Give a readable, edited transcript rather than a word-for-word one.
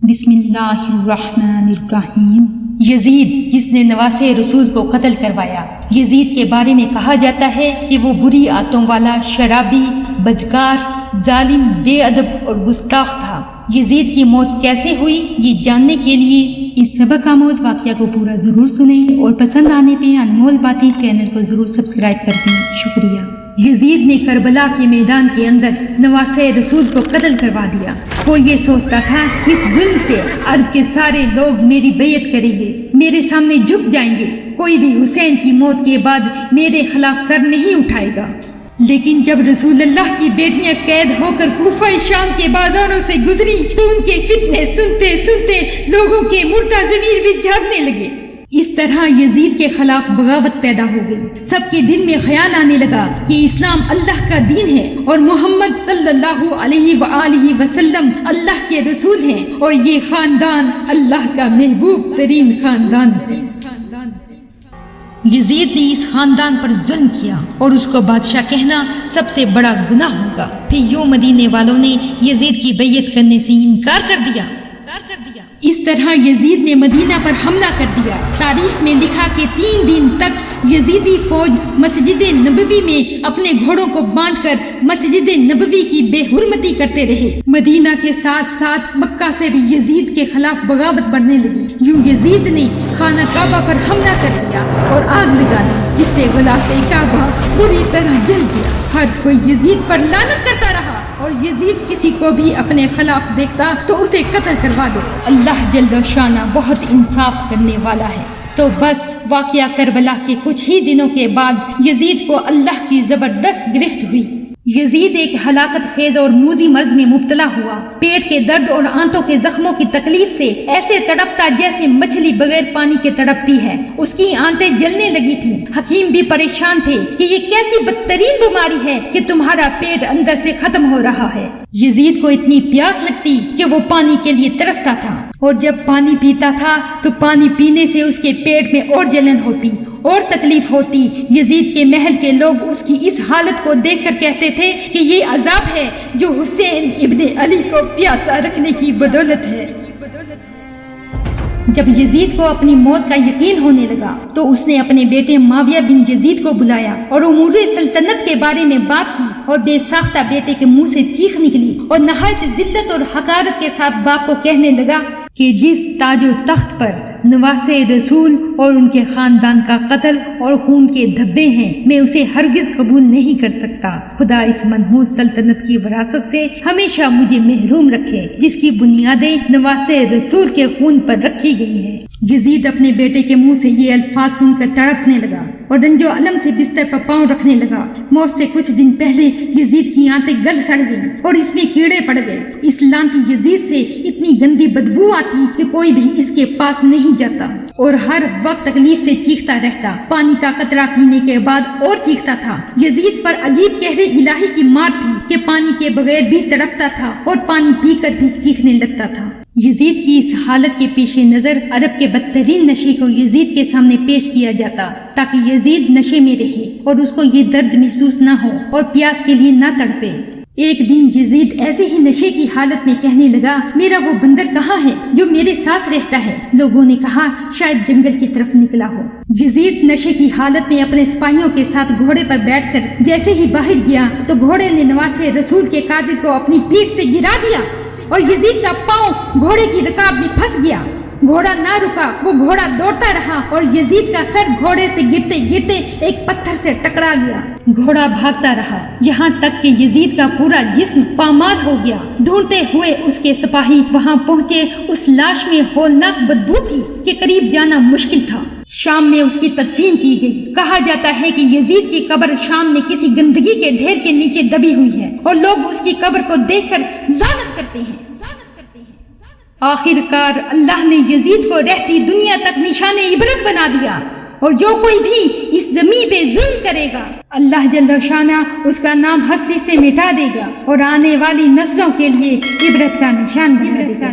بسم اللہ الرحمن الرحیم۔ یزید جس نے نواسے رسول کو قتل کروایا۔ یزید کے بارے میں کہا جاتا ہے کہ وہ بری عادتوں والا، شرابی، بدکار، ظالم، بے ادب اور گستاخ تھا۔ یزید کی موت کیسے ہوئی، یہ جاننے کے لیے اس سبق آموز واقعہ کو پورا ضرور سنیں اور پسند آنے پہ انمول باتیں چینل کو ضرور سبسکرائب کر دیں۔ شکریہ۔ یزید نے کربلا کے میدان کے اندر نواسے رسول کو قتل کروا دیا۔ وہ یہ سوچتا تھا اس ظلم سے عرب کے سارے لوگ میری بیعت کریں گے، میرے سامنے جھک جائیں گے، کوئی بھی حسین کی موت کے بعد میرے خلاف سر نہیں اٹھائے گا۔ لیکن جب رسول اللہ کی بیٹیاں قید ہو کر کوفہ شام کے بازاروں سے گزری تو ان کے فتنے سنتے سنتے لوگوں کے مردہ ضمیر بھی جاگنے لگے۔ اس طرح یزید کے خلاف بغاوت پیدا ہو گئی۔ سب کے دل میں خیال آنے لگا کہ اسلام اللہ کا دین ہے اور محمد صلی اللہ علیہ وآلہ وسلم اللہ کے رسول ہیں اور یہ خاندان اللہ کا محبوب ترین خاندان ہے۔ یزید نے اس خاندان پر ظلم کیا اور اس کو بادشاہ کہنا سب سے بڑا گناہ ہوگا۔ پھر یوں مدینے والوں نے یزید کی بیعت کرنے سے انکار کر دیا۔ اس طرح یزید نے مدینہ پر حملہ کر دیا۔ تاریخ میں لکھا کہ 3 دن تک یزیدی فوج مسجد نبوی میں اپنے گھوڑوں کو باندھ کر مسجد نبوی کی بے حرمتی کرتے رہے۔ مدینہ کے ساتھ ساتھ مکہ سے بھی یزید کے خلاف بغاوت بڑھنے لگی۔ یوں یزید نے خانہ کعبہ پر حملہ کر دیا اور آگ لگا دی، جس سے غلاف کعبہ پوری طرح جل گیا۔ ہر کوئی یزید پر لعنت کرتا رہا اور یزید کسی کو بھی اپنے خلاف دیکھتا تو اسے قتل کروا دیتا۔ اللہ جل شانہ بہت انصاف کرنے والا ہے۔ تو بس واقعہ کربلا کے کچھ ہی دنوں کے بعد یزید کو اللہ کی زبردست گرفت ہوئی۔ یزید ایک ہلاکت خیز اور موذی مرض میں مبتلا ہوا۔ پیٹ کے درد اور آنتوں کے زخموں کی تکلیف سے ایسے تڑپتا جیسے مچھلی بغیر پانی کے تڑپتی ہے۔ اس کی آنتیں جلنے لگی تھیں۔ حکیم بھی پریشان تھے کہ یہ کیسی بدترین بیماری ہے کہ تمہارا پیٹ اندر سے ختم ہو رہا ہے۔ یزید کو اتنی پیاس لگتی کہ وہ پانی کے لیے ترستا تھا، اور جب پانی پیتا تھا تو پانی پینے سے اس کے پیٹ میں اور جلن ہوتی اور تکلیف ہوتی۔ یزید کے محل کے لوگ اس کی اس حالت کو دیکھ کر کہتے تھے کہ یہ عذاب ہے جو حسین ابن علی کو پیاسا رکھنے کی بدولت ہے۔ جب یزید کو اپنی موت کا یقین ہونے لگا تو اس نے اپنے بیٹے معاویہ بن یزید کو بلایا اور امور سلطنت کے بارے میں بات کی، اور بے ساختہ بیٹے کے منہ سے چیخ نکلی اور نہایت ذلت اور حقارت کے ساتھ باپ کو کہنے لگا کہ جس تاج و تخت پر نواسے رسول اور ان کے خاندان کا قتل اور خون کے دھبے ہیں، میں اسے ہرگز قبول نہیں کر سکتا۔ خدا اس منحوس سلطنت کی وراثت سے ہمیشہ مجھے محروم رکھے جس کی بنیادیں نواسے رسول کے خون پر رکھی گئی ہیں۔ یزید اپنے بیٹے کے منہ سے یہ الفاظ سن کر تڑپنے لگا اور رنج و الم سے بستر پر پاؤں رکھنے لگا۔ موت سے کچھ دن پہلے یزید کی آنتیں گل سڑ گئیں اور اس میں کیڑے پڑ گئے۔ اس لعنتی یزید سے اتنی گندی بدبو آتی کہ کوئی بھی اس کے پاس نہیں جاتا، اور ہر وقت تکلیف سے چیختا رہتا۔ پانی کا قطرہ پینے کے بعد اور چیختا تھا۔ یزید پر عجیب قہر الہی کی مار تھی کہ پانی کے بغیر بھی تڑپتا تھا اور پانی پی کر بھی چیخنے لگتا تھا۔ یزید کی اس حالت کے پیش نظر عرب کے بدترین نشے کو یزید کے سامنے پیش کیا جاتا تاکہ یزید نشے میں رہے اور اس کو یہ درد محسوس نہ ہو اور پیاس کے لیے نہ تڑپے۔ ایک دن یزید ایسے ہی نشے کی حالت میں کہنے لگا، میرا وہ بندر کہاں ہے جو میرے ساتھ رہتا ہے؟ لوگوں نے کہا شاید جنگل کی طرف نکلا ہو۔ یزید نشے کی حالت میں اپنے سپاہیوں کے ساتھ گھوڑے پر بیٹھ کر جیسے ہی باہر گیا تو گھوڑے نے نواسے رسول کے قاتل کو اپنی پیٹھ سے گرا دیا اور یزید کا پاؤں گھوڑے کی رکاب میں پھنس گیا۔ گھوڑا نہ رکا، وہ گھوڑا دوڑتا رہا اور یزید کا سر گھوڑے سے گرتے گرتے ایک پتھر سے ٹکرا گیا۔ گھوڑا بھاگتا رہا یہاں تک کہ یزید کا پورا جسم پامال ہو گیا۔ ڈھونڈتے ہوئے اس کے سپاہی وہاں پہنچے۔ اس لاش میں ہولناک بدبو تھی کہ قریب جانا مشکل تھا۔ شام میں اس کی تدفین کی گئی۔ کہا جاتا ہے کہ یزید کی قبر شام میں کسی گندگی کے ڈھیر کے نیچے دبی ہوئی ہے اور لوگ اس کی قبر کو دیکھ کر لعنت کرتے ہیں۔ آخر کار اللہ نے یزید کو رہتی دنیا تک نشان عبرت بنا دیا، اور جو کوئی بھی اس زمین پہ ظلم کرے گا اللہ جل شانہ اس کا نام ہستی سے مٹا دے گا اور آنے والی نسلوں کے لیے عبرت کا نشان بنا دے گا۔